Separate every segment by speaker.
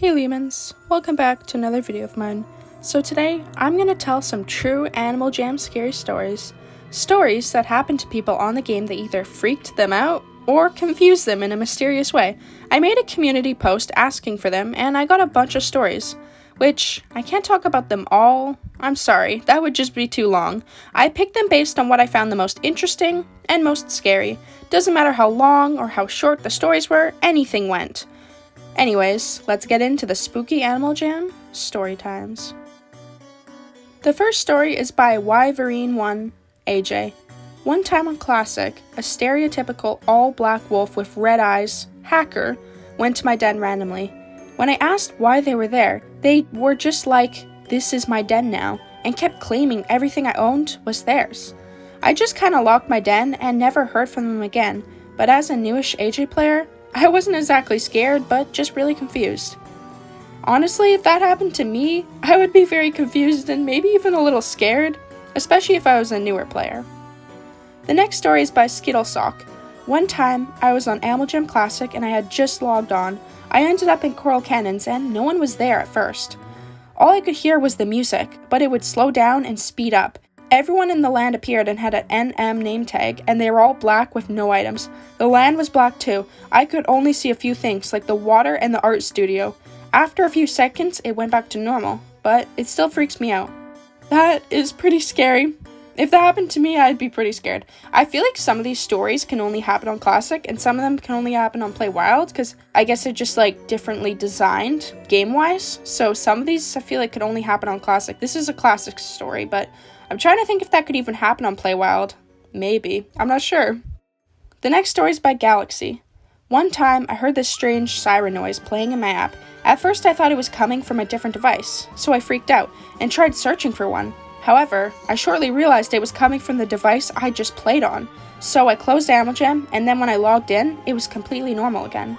Speaker 1: Hey Leamons, welcome back to another video of mine. So today, I'm going to tell some true Animal Jam scary stories. Stories that happened to people on the game that either freaked them out or confused them in a mysterious way. I made a community post asking for them and I got a bunch of stories, which I can't talk about them all. I'm sorry, that would just be too long. I picked them based on what I found the most interesting and most scary. Doesn't matter how long or how short the stories were, anything went. Anyways, let's get into the spooky Animal Jam story times. The first story is by Wyverine1 AJ. One time on Classic, a stereotypical all-black wolf with red eyes, hacker, went to my den randomly. When I asked why they were there, they were just like, "This is my den now," and kept claiming everything I owned was theirs. I just kinda locked my den and never heard from them again, but as a newish AJ player, I wasn't exactly scared, but just really confused. Honestly, if that happened to me, I would be very confused and maybe even a little scared, especially if I was a newer player. The next story is by Skittlesock. One time, I was on Animal Jam Classic and I had just logged on. I ended up in Coral Canyons and no one was there at first. All I could hear was the music, but it would slow down and speed up. Everyone in the land appeared and had an NM name tag, and they were all black with no items. The land was black too. I could only see a few things, like the water and the art studio. After a few seconds, it went back to normal, but it still freaks me out. That is pretty scary. If that happened to me, I'd be pretty scared. I feel like some of these stories can only happen on Classic, and some of them can only happen on Play Wild, because I guess they're just like differently designed game-wise. So some of these I feel like could only happen on Classic. This is a Classic story, but I'm trying to think if that could even happen on Play Wild. Maybe. I'm not sure. The next story is by Galaxy. One time, I heard this strange siren noise playing in my app. At first, I thought it was coming from a different device, so I freaked out and tried searching for one. However, I shortly realized it was coming from the device I just played on. So I closed Animal Jam, and then when I logged in, it was completely normal again.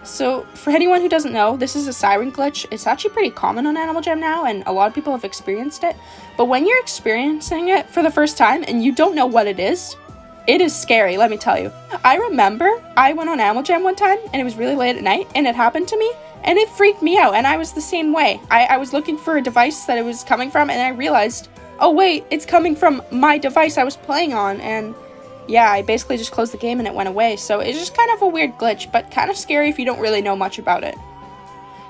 Speaker 1: So, for anyone who doesn't know, this is a siren glitch. It's actually pretty common on Animal Jam now, and a lot of people have experienced it. But when you're experiencing it for the first time and you don't know what it is scary, let me tell you. I remember I went on Animal Jam one time, and it was really late at night, and it happened to me, and it freaked me out, and I was the same way. I was looking for a device that it was coming from, and I realized, oh wait, it's coming from my device I was playing on, and yeah, I basically just closed the game and it went away, so it's just kind of a weird glitch, but kind of scary if you don't really know much about it.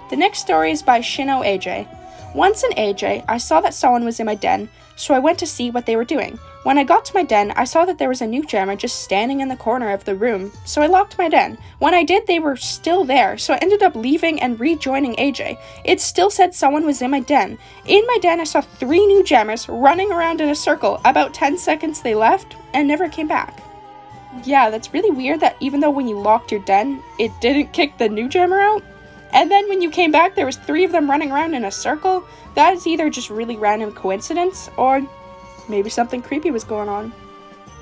Speaker 1: The next story is by Shino AJ. Once in AJ, I saw that someone was in my den, so I went to see what they were doing. When I got to my den, I saw that there was a new jammer just standing in the corner of the room, so I locked my den. When I did, they were still there, so I ended up leaving and rejoining AJ. It still said someone was in my den. In my den, I saw 3 new jammers running around in a circle. About 10 seconds they left and never came back. Yeah, that's really weird that even though when you locked your den, it didn't kick the new jammer out. And then when you came back, there was 3 of them running around in a circle. That is either just really random coincidence, or maybe something creepy was going on.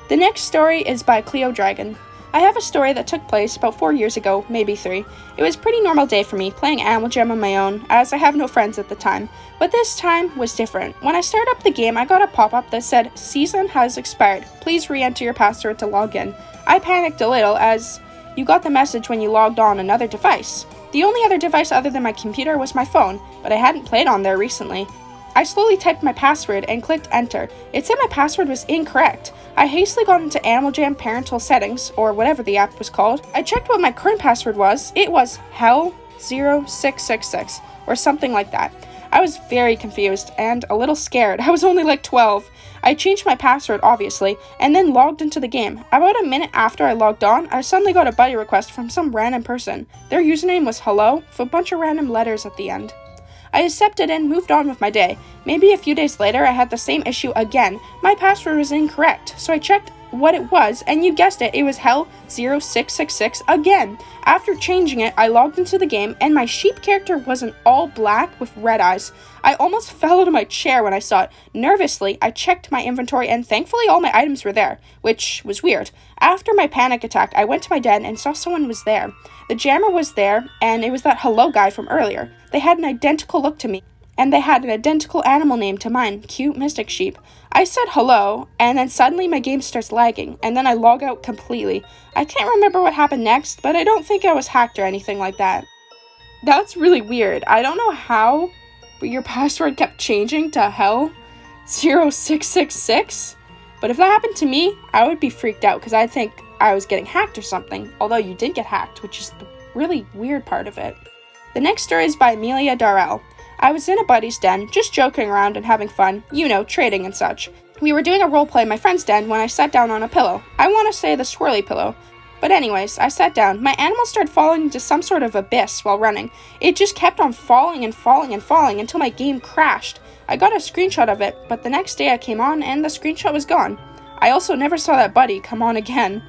Speaker 1: The next story is by Cleo Dragon. I have a story that took place about 4 years ago, maybe 3. It was a pretty normal day for me, playing Animal Jam on my own, as I have no friends at the time. But this time was different. When I started up the game, I got a pop-up that said, "Season has expired. Please re-enter your password to log in." I panicked a little, as you got the message when you logged on another device. The only other device other than my computer was my phone, but I hadn't played on there recently. I slowly typed my password and clicked enter. It said my password was incorrect. I hastily got into Animal Jam parental settings, or whatever the app was called. I checked what my current password was. It was hell0666, or something like that. I was very confused and a little scared. I was only like 12. I changed my password, obviously, and then logged into the game. About a minute after I logged on, I suddenly got a buddy request from some random person. Their username was hello, with a bunch of random letters at the end. I accepted and moved on with my day. Maybe a few days later, I had the same issue again. My password was incorrect, so I checked what it was, and you guessed it, it was hell0666 again. After changing it, I logged into the game, and my sheep character wasn't all black with red eyes. I almost fell out of my chair when I saw it. Nervously, I checked my inventory, and thankfully all my items were there, which was weird. After my panic attack, I went to my den and saw someone was there. The jammer was there, and it was that hello guy from earlier. They had an identical look to me, and they had an identical animal name to mine, Cute Mystic Sheep. I said hello, and then suddenly my game starts lagging, and then I log out completely. I can't remember what happened next, but I don't think I was hacked or anything like that. That's really weird. I don't know how, but your password kept changing to hell 0666. But if that happened to me, I would be freaked out because I'd think I was getting hacked or something. Although you did get hacked, which is the really weird part of it. The next story is by Amelia Darrell. I was in a buddy's den, just joking around and having fun, trading and such. We were doing a roleplay in my friend's den when I sat down on a pillow. I want to say the swirly pillow. But anyways, I sat down. My animal started falling into some sort of abyss while running. It just kept on falling and falling and falling until my game crashed. I got a screenshot of it, but the next day I came on and the screenshot was gone. I also never saw that buddy come on again.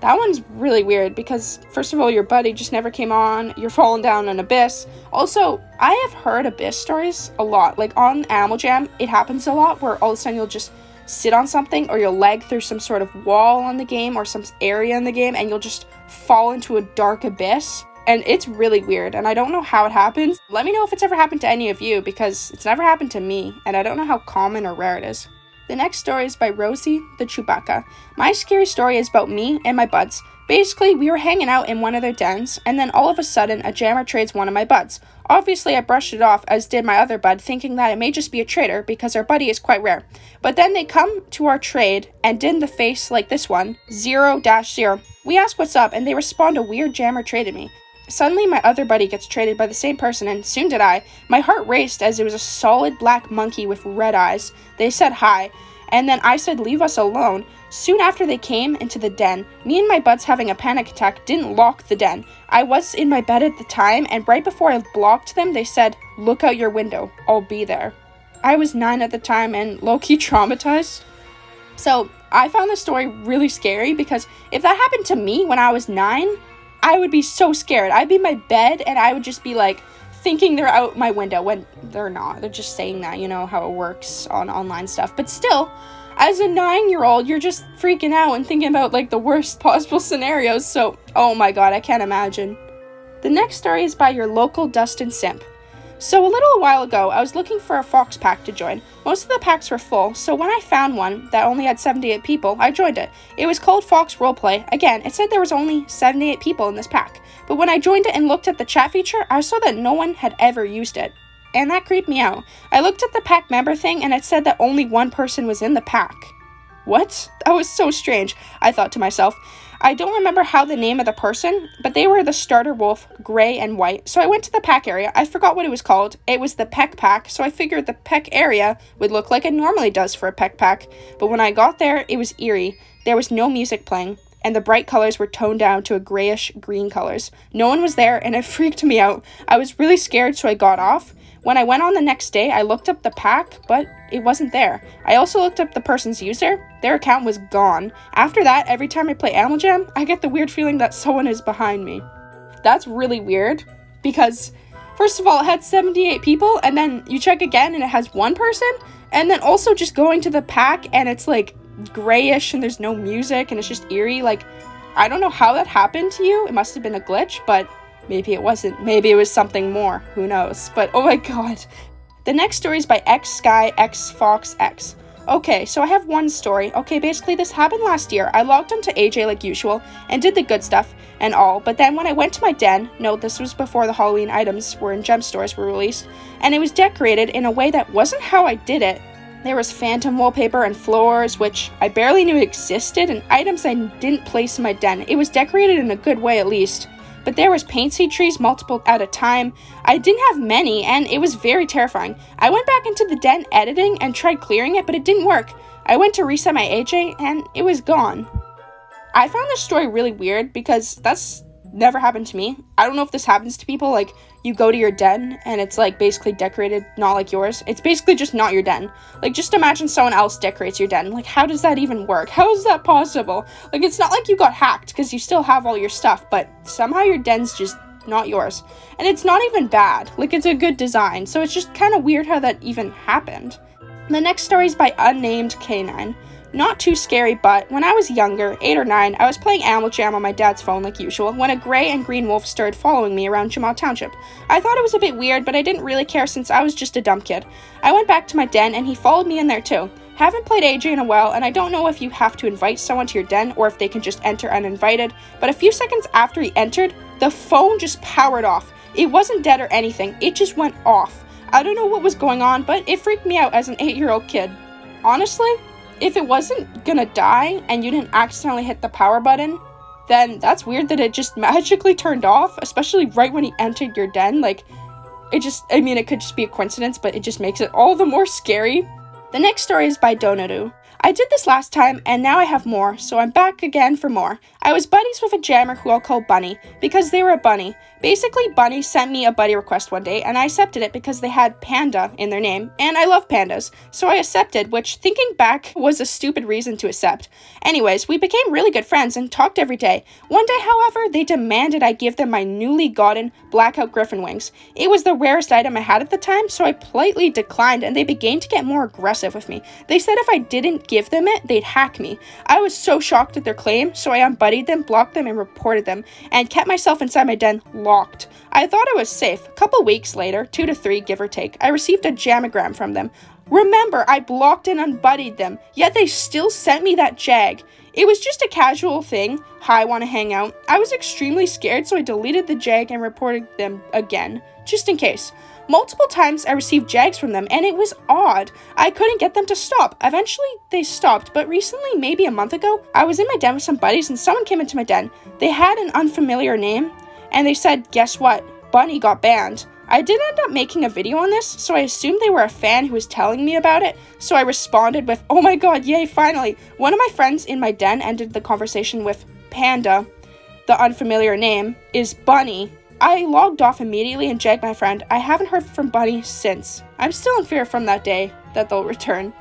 Speaker 1: That one's really weird because, first of all, your buddy just never came on. You're falling down an abyss. Also, I have heard abyss stories a lot. Like on Animal Jam, it happens a lot where all of a sudden you'll just sit on something or you'll lag through some sort of wall on the game or some area in the game and you'll just fall into a dark abyss. And it's really weird, and I don't know how it happens. Let me know if it's ever happened to any of you because it's never happened to me, and I don't know how common or rare it is. The next story is by Rosie the Chewbacca. My scary story is about me and my buds. Basically, we were hanging out in one of their dens, and then all of a sudden, a jammer trades one of my buds. Obviously, I brushed it off, as did my other bud, thinking that it may just be a trader, because our buddy is quite rare. But then they come to our trade, and did in the face like this one, 0-0. We ask what's up, and they respond a weird jammer traded me. Suddenly, my other buddy gets traded by the same person, and soon did I. My heart raced as it was a solid black monkey with red eyes. They said hi, and then I said leave us alone. Soon after they came into the den, me and my buds having a panic attack didn't lock the den. I was in my bed at the time, and right before I blocked them, they said, look out your window, I'll be there. I was 9 at the time and low-key traumatized. So, I found this story really scary because if that happened to me when I was 9, I would be so scared. I'd be in my bed and I would just be like thinking they're out my window when they're not. They're just saying that, you know how it works on online stuff. But still, as a 9-year-old, you're just freaking out and thinking about like the worst possible scenarios. So, oh my god, I can't imagine. The next story is by your local Dustin Simp. So a little while ago, I was looking for a Fox pack to join. Most of the packs were full, so when I found one that only had 78 people, I joined it. It was called Fox Roleplay. Again, it said there was only 78 people in this pack. But when I joined it and looked at the chat feature, I saw that no one had ever used it. And that creeped me out. I looked at the pack member thing and it said that only one person was in the pack. What? That was so strange, I thought to myself. I don't remember how the name of the person, but they were the starter wolf, gray and white. So I went to the pack area. I forgot what it was called. It was the peck pack, so I figured the peck area would look like it normally does for a peck pack. But when I got there, it was eerie. There was no music playing, and the bright colors were toned down to a grayish green colors. No one was there, and it freaked me out. I was really scared, so I got off. When I went on the next day, I looked up the pack, but it wasn't there. I also looked up the person's user. Their account was gone. After that, every time I play Animal Jam, I get the weird feeling that someone is behind me. That's really weird, because first of all, it had 78 people, and then you check again and it has one person, and then also just going to the pack and it's like grayish and there's no music and it's just eerie. Like, I don't know how that happened to you. It must have been a glitch, but maybe it wasn't. Maybe it was something more. Who knows? But oh my god. The next story is by XSkyXFoxX. Okay, so I have one story. Okay, basically this happened last year. I logged onto AJ like usual and did the good stuff and all, but then when I went to my den, no, this was before the Halloween items were in gem stores were released, and it was decorated in a way that wasn't how I did it. There was phantom wallpaper and floors, which I barely knew existed, and items I didn't place in my den. It was decorated in a good way at least. But there was paint seed trees, multiple at a time. I didn't have many, and it was very terrifying. I went back into the den editing and tried clearing it, but it didn't work. I went to reset my AJ, and it was gone. I found this story really weird because that's never happened to me. I don't know if this happens to people, like, you go to your den, and it's, like, basically decorated not like yours. It's basically just not your den. Like, just imagine someone else decorates your den. Like, how does that even work? How is that possible? Like, it's not like you got hacked, because you still have all your stuff, but somehow your den's just not yours. And it's not even bad. Like, it's a good design, so it's just kind of weird how that even happened. The next story is by Unnamed Canine. Not too scary, but when I was younger, 8 or 9, I was playing Animal Jam on my dad's phone like usual when a gray and green wolf started following me around Jamal Township. I thought it was a bit weird, but I didn't really care since I was just a dumb kid. I went back to my den and he followed me in there too. Haven't played AJ in a while, and I don't know if you have to invite someone to your den or if they can just enter uninvited, but a few seconds after he entered, the phone just powered off. It wasn't dead or anything, it just went off. I don't know what was going on, but it freaked me out as an 8-year-old kid. Honestly, if it wasn't gonna die and you didn't accidentally hit the power button, then that's weird that it just magically turned off, especially right when he entered your den. Like, it could just be a coincidence, but it just makes it all the more scary. The next story is by Donaru. I did this last time, and now I have more, so I'm back again for more. I was buddies with a jammer who I'll call Bunny, because they were a bunny. Basically, Bunny sent me a buddy request one day, and I accepted it because they had panda in their name, and I love pandas, so I accepted, which, thinking back, was a stupid reason to accept. Anyways, we became really good friends and talked every day. One day, however, they demanded I give them my newly gotten blackout griffin wings. It was the rarest item I had at the time, so I politely declined, and they began to get more aggressive with me. They said if I didn't give them it, they'd hack me. I was so shocked at their claim, so I unbuddied them, blocked them, and reported them, and kept myself inside my den locked. I thought I was safe. A couple weeks later, 2 to 3, give or take, I received a jamagram from them. Remember, I blocked and unbuddied them, yet they still sent me that jag. It was just a casual thing. Hi, wanna hang out? I was extremely scared, so I deleted the jag and reported them again, just in case. Multiple times I received jags from them, and it was odd. I couldn't get them to stop. Eventually, they stopped, but recently, maybe a month ago, I was in my den with some buddies, and someone came into my den. They had an unfamiliar name, and they said, guess what? Bunny got banned. I did end up making a video on this, so I assumed they were a fan who was telling me about it, so I responded with, oh my god, yay, finally. One of my friends in my den ended the conversation with, Panda, the unfamiliar name, is Bunny. I logged off immediately and jagged my friend. I haven't heard from Bunny since. I'm still in fear from that day that they'll return.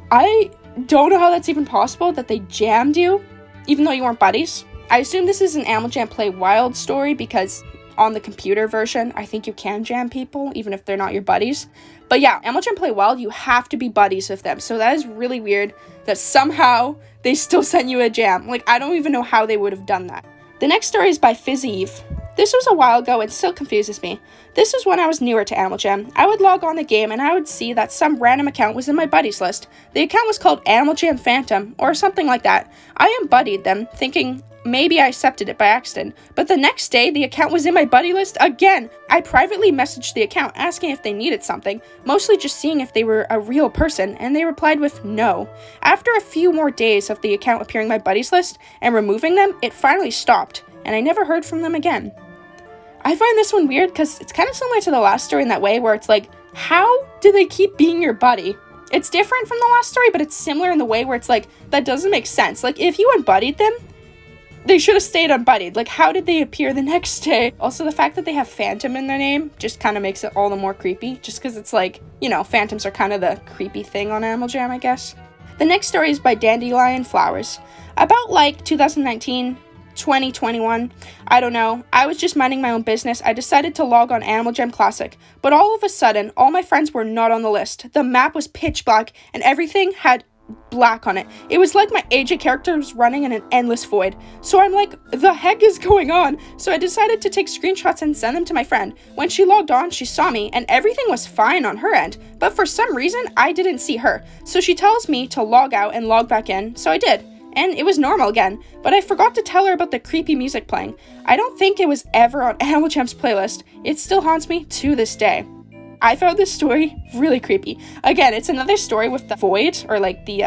Speaker 1: I don't know how that's even possible, that they jammed you, even though you weren't buddies. I assume this is an Animal Jam Play Wild story because on the computer version, I think you can jam people, even if they're not your buddies. But yeah, Animal Jam Play Wild, you have to be buddies with them. So that is really weird that somehow they still sent you a jam. Like, I don't even know how they would have done that. The next story is by Fizzy Eve. This was a while ago and still confuses me. This was when I was newer to Animal Jam. I would log on the game and I would see that some random account was in my buddies list. The account was called Animal Jam Phantom or something like that. I unbuddied them, thinking maybe I accepted it by accident, but the next day the account was in my buddy list again. I privately messaged the account asking if they needed something, mostly just seeing if they were a real person, and they replied with no. After a few more days of the account appearing in my buddies list and removing them, it finally stopped, and I never heard from them again. I find this one weird because it's kind of similar to the last story in that way where it's like, how do they keep being your buddy? It's different from the last story, but it's similar in the way where it's like, that doesn't make sense. Like, if you unbuddied them, they should have stayed unbuddied. Like, how did they appear the next day? Also, the fact that they have Phantom in their name just kind of makes it all the more creepy, just because it's like, you know, phantoms are kind of the creepy thing on Animal Jam, I guess. The next story is by Dandelion Flowers. About, like, 2019... 2021, I don't know. I was just minding my own business. I decided to log on Animal Jam Classic, but all of a sudden, all my friends were not on the list. The map was pitch black, and everything had black on it. It was like my AJ character was running in an endless void. So I'm like, the heck is going on? So I decided to take screenshots and send them to my friend. When she logged on, she saw me, and everything was fine on her end, but for some reason, I didn't see her. So she tells me to log out and log back in, so I did. And it was normal again, but I forgot to tell her about the creepy music playing. I don't think it was ever on Animal Jam's playlist. It still haunts me to this day. I found this story really creepy. Again, it's another story with the void, or like the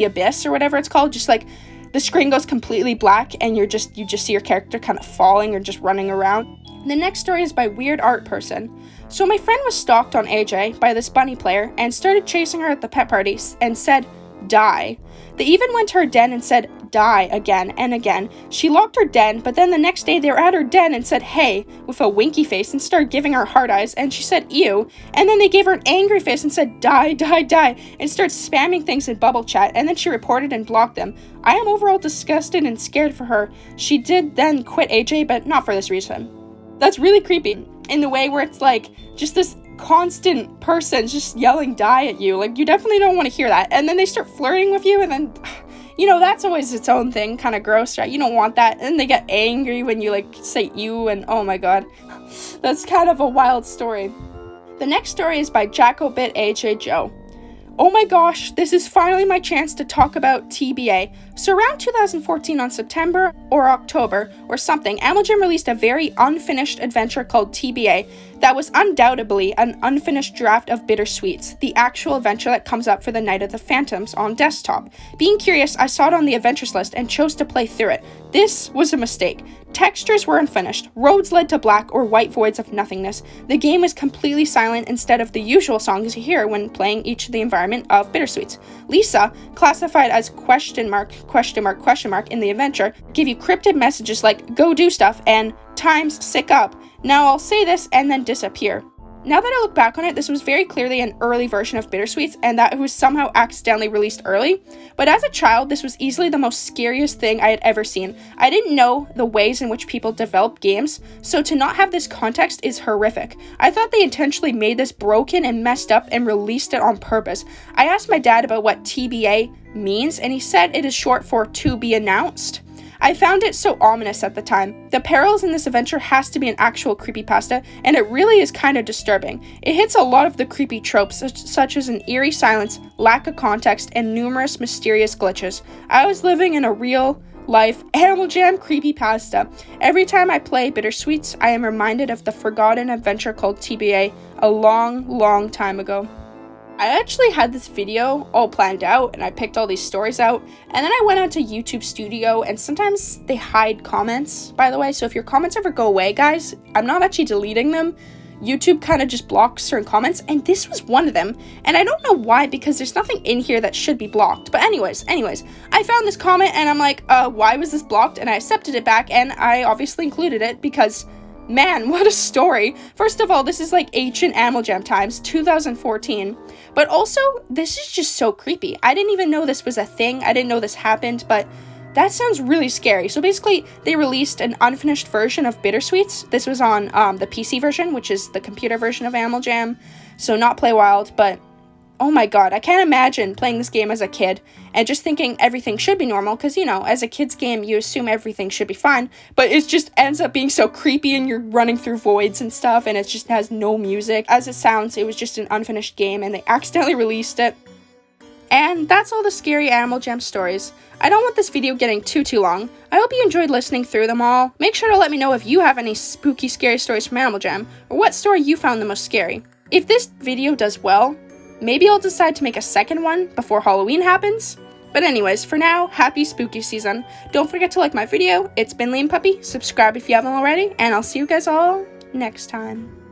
Speaker 1: abyss, or whatever it's called. Just like the screen goes completely black, and you just see your character kind of falling or just running around. The next story is by Weird Art Person. So my friend was stalked on AJ by this bunny player and started chasing her at the pet parties and said, die. They even went to her den and said, die, again and again. She locked her den, but then the next day they were at her den and said, hey, with a winky face and started giving her heart eyes, and she said, ew. And then they gave her an angry face and said, die, die, die, and started spamming things in bubble chat, and then she reported and blocked them. I am overall disgusted and scared for her. She did then quit AJ, but not for this reason. That's really creepy, in the way where it's like, just this constant person just yelling die at you. Like, you definitely don't want to hear that. And then they start flirting with you, and then, you know, that's always its own thing, kind of gross, right? You don't want that. And they get angry when you, like, say you, and oh my god. That's kind of a wild story. The next story is by Jacobit AJ Joe. Oh my gosh, this is finally my chance to talk about TBA. So around 2014 on September or October or something, Animal Jam released a very unfinished adventure called TBA that was undoubtedly an unfinished draft of Bittersweets, the actual adventure that comes up for the Night of the Phantoms on desktop. Being curious, I saw it on the adventures list and chose to play through it. This was a mistake. Textures were unfinished, roads led to black or white voids of nothingness. The game was completely silent instead of the usual songs you hear when playing each of the environment of Bittersweets. Lisa, classified as question mark in the adventure, give you cryptic messages like "go do stuff" and "time's sick up. Now I'll say this" and then disappear. Now that I look back on it, this was very clearly an early version of Bittersweets and that it was somehow accidentally released early. But as a child, this was easily the most scariest thing I had ever seen. I didn't know the ways in which people develop games, so to not have this context is horrific. I thought they intentionally made this broken and messed up and released it on purpose. I asked my dad about what TBA means, and he said it is short for "to be announced." I found it so ominous at the time. The perils in this adventure has to be an actual creepypasta, and it really is kind of disturbing. It hits a lot of the creepy tropes, such as an eerie silence, lack of context, and numerous mysterious glitches. I was living in a real-life Animal Jam creepypasta. Every time I play Bittersweets, I am reminded of the forgotten adventure called TBA a long, long time ago. I actually had this video all planned out and I picked all these stories out, and then I went onto YouTube Studio, and sometimes they hide comments, by the way, so if your comments ever go away, guys, I'm not actually deleting them. YouTube kind of just blocks certain comments, and this was one of them, and I don't know why, because there's nothing in here that should be blocked. But anyways, I found this comment and I'm like, why was this blocked? And I accepted it back, and I obviously included it because, man, what a story. First of all, this is like ancient Animal Jam times, 2014. But also, this is just so creepy. I didn't even know this was a thing. I didn't know this happened, but that sounds really scary. So basically, they released an unfinished version of Bittersweets. This was on the PC version, which is the computer version of Animal Jam. So not Play Wild, but oh my god, I can't imagine playing this game as a kid and just thinking everything should be normal, because, you know, as a kid's game, you assume everything should be fine, but it just ends up being so creepy and you're running through voids and stuff, and it just has no music. As it sounds, it was just an unfinished game and they accidentally released it. And that's all the scary Animal Jam stories. I don't want this video getting too long. I hope you enjoyed listening through them all. Make sure to let me know if you have any spooky, scary stories from Animal Jam, or what story you found the most scary. If this video does well, maybe I'll decide to make a second one before Halloween happens. But anyways, for now, happy spooky season. Don't forget to like my video. It's been Leamon Puppy. Subscribe if you haven't already, and I'll see you guys all next time.